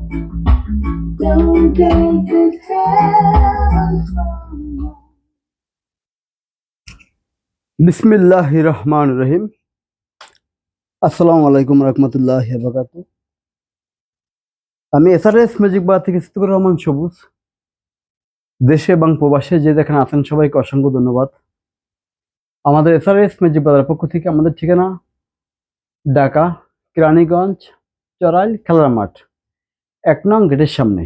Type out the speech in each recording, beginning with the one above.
Don't take this heaven from me. বিসমিল্লাহির রহমানির রহিম। আসসালামু আলাইকুম রহমতুল্লাহি ওয়া বারাকাতুহু। আমি এসআরএস ম্যাজিক বার থেকে সিদ্দিকুর রহমান সবুজ। দেশে এবং প্রবাসে যে যেখানে আছেন সবাইকে অসংখ্য ধন্যবাদ। আমাদের এসআরএস ম্যাজিক বাজারের পক্ষ থেকে আমাদের ঠিকানা ঢাকা কেরানীগঞ্জ চরাইল খেলার মাঠ ১ নং গেটের সামনে।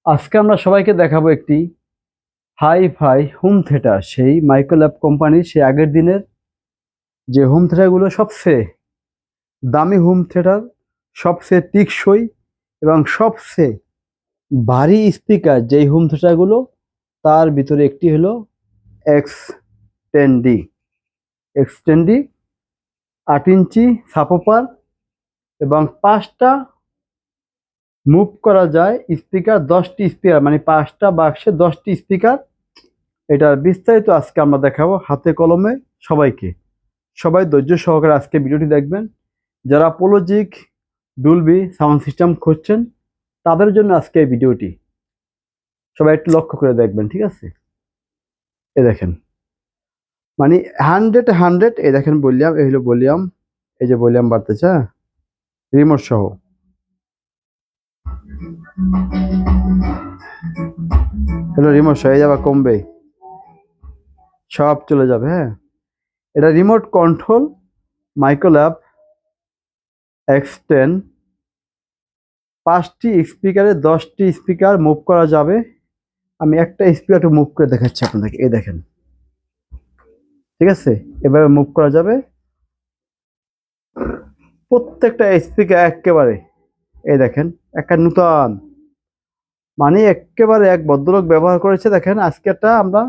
আজকে আমরা সবাইকে দেখাবো একটি হাই ফাই হোম থিয়েটার, সেই মাইক্রোল্যাব কোম্পানির সেই আগের দিনের যে হোম থিয়েটারগুলো সবচেয়ে দামি হোম থিয়েটার, সবচেয়ে টেকসই এবং সবচেয়ে ভারী স্পিকার যেই হোম থিয়েটারগুলো, তার ভিতরে একটি হলো এক্স10ডি। 8 ইঞ্চি সাবওুফার এবং 5টা মুভ করা যায় স্পিকার, 10টি স্পিকার, মানে 5টা বাক্সে 10টি স্পিকার। এটার বিস্তারিত আজকে আমরা দেখাবো হাতে কলমে সবাইকে। সবাই ধৈর্য সহকারে আজকে ভিডিওটি দেখবেন। যারা পোলোজিক ডুলবি সাউন্ড সিস্টেম খুঁজছেন তাদের জন্য আজকে এই ভিডিওটি, সবাই একটু লক্ষ্য করে দেখবেন, ঠিক আছে? এই দেখেন, মানে 100 এই দেখেন ভলিউম, এই হলো ভলিউম, এই যে ভলিউম বাড়তেছে, হ্যাঁ, রিমোট সহ। হলো রিমোট সহ, এই যাবে কমবে, সব চলে যাবে, হ্যাঁ। এটা রিমোট কন্ট্রোল মাইক্রোল্যাব X10। 5টি স্পিকারে 10টি স্পিকার মুভ করা যাবে। আমি একটা স্পিকারটা মুভ করে দেখাচ্ছি আপনাদেরকে, এই দেখেন, ঠিক আছে? এভাবে মুভ করা যাবে। প্রত্যেকটা স্পিকার একেবারে, এই দেখেন, একটা নূতন, মানে একেবারে এক ভদ্রলোক ব্যবহার করেছে। দেখেন আজকেরটা আমরা,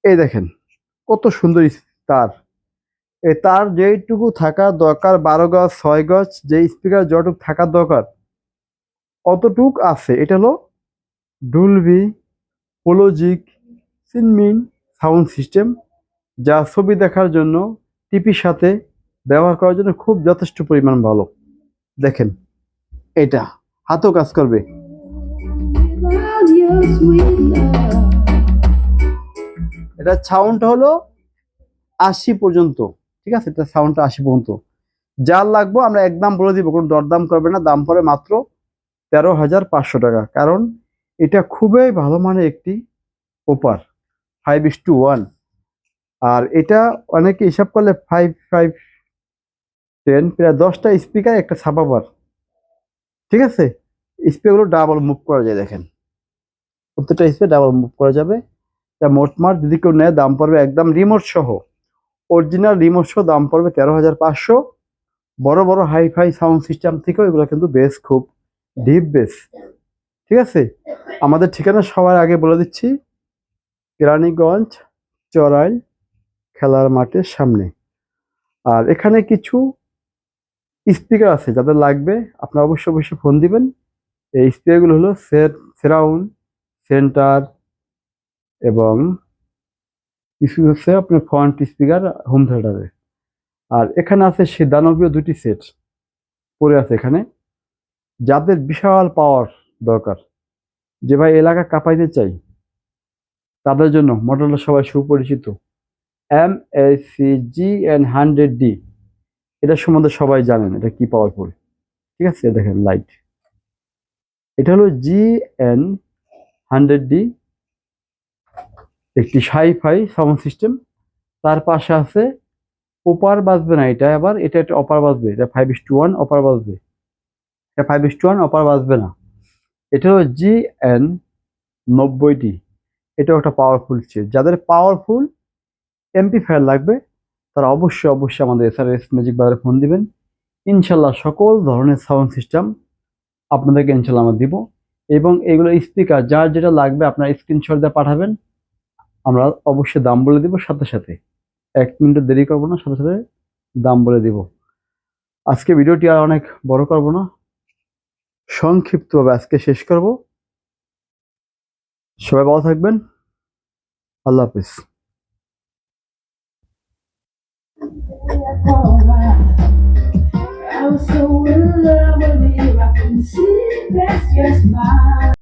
এই দেখেন কত সুন্দর তার, এই তার যেইটুকু থাকা দরকার 12 গজ 6 গজ, যে স্পিকার যতটুকু থাকার দরকার অতটুক আছে। এটা হলো ডুলবি পোলোজিক সিনমিন সাউন্ড সিস্টেম, যা ছবি দেখার জন্য টিভির সাথে ব্যবহার করার জন্য খুব যথেষ্ট পরিমাণ ভালো। দেখেন এটা হাতও কাজ করবে। Without your sweet love. এটা সাউন্ড হলো 80 পর্যন্ত, ঠিক আছে? এটা সাউন্ডটা 80 পর্যন্ত। যার লাগবে আমরা একদম বলে দিব, কোনো দরদাম করবে না। দাম পড়ে মাত্র 13,500 টাকা। কারণ এটা খুবই ভালো মানের একটি ওপার 5:1। আর এটা অনেকে হিসাব করলে 5, 5, 10, প্রায় 10টা স্পিকার, একটা সাবওুফার, ঠিক আছে? স্পিকারগুলো ডাবল মুভ করা যায়, দেখেন প্রত্যেকটা স্পিকার ডাবল মুভ করা যাবে। এটা মোটমাট যদি কেউ নেয় দাম পড়বে একদম রিমোট সহ, অরিজিনাল রিমোট সহ দাম পড়বে 13,500। বড় বড় হাই ফাই সাউন্ড সিস্টেম থেকেও এগুলো কিন্তু বেস, খুব ডিপ বেস, ঠিক আছে? আমাদের ঠিকানা সবার আগে বলে দিচ্ছি, কেরানীগঞ্জ চরাইল খেলার মাঠের সামনে। আর এখানে কিছু স্পিকার আছে, যাদের লাগবে আপনারা অবশ্যই ফোন দিবেন। এই স্পিকারগুলো হলো সারাউন্ড, সেন্টার এবং কিছু হচ্ছে আপনার ফ্রন্ট স্পিকার হোম থিয়েটারে। আর এখানে আছে সে দানবীয় 2টি সেট পড়ে আছে এখানে। যাদের বিশাল পাওয়ার দরকার, যে ভাই এলাকা কাঁপাইতে চাই, তাদের জন্য মডেলটা সবাই সুপরিচিত MACGN100D। এটা সম্বন্ধে সবাই জানেন এটা কি পাওয়ারফুল, ঠিক আছে? দেখেন লাইট, এটা হলো GN100D, একটি হাই-ফাই সাউন্ড সিস্টেম। তার পাশে আছে ওপার বাজবে না, এটা আবার এটা একটা অপার বাজবে, এটা 5:1 অপার বাজবে, এটা 5:1 অপার বাজবে না। এটা হলো GN90D, এটাও একটা পাওয়ারফুল সেট। যাদের পাওয়ারফুল এমপ্লিফায়ার লাগবে তারা অবশ্যই আমাদের এসআরএস ম্যাজিক বাজারে ফোন দিবেন। ইনশাল্লাহ সকল ধরনের সাউন্ড সিস্টেম আপনাদেরকে ইনশাল্লাহ আমরা দিব। এবং এগুলো স্পিকার যার যেটা লাগবে আপনারা স্ক্রিনশট দিয়ে পাঠাবেন, আমরা অবশ্যই দাম বলে দিব সাথে সাথে। 1 মিনিট দেরি করবো না, সাথে সাথে দাম বলে দিব। আজকে ভিডিওটি আর অনেক বড় করব না, সংক্ষিপ্তভাবে আজকে শেষ করব। সবাই ভালো থাকবেন, আল্লাহ হাফিজ। I was so in love with you, I couldn't see best, your smile.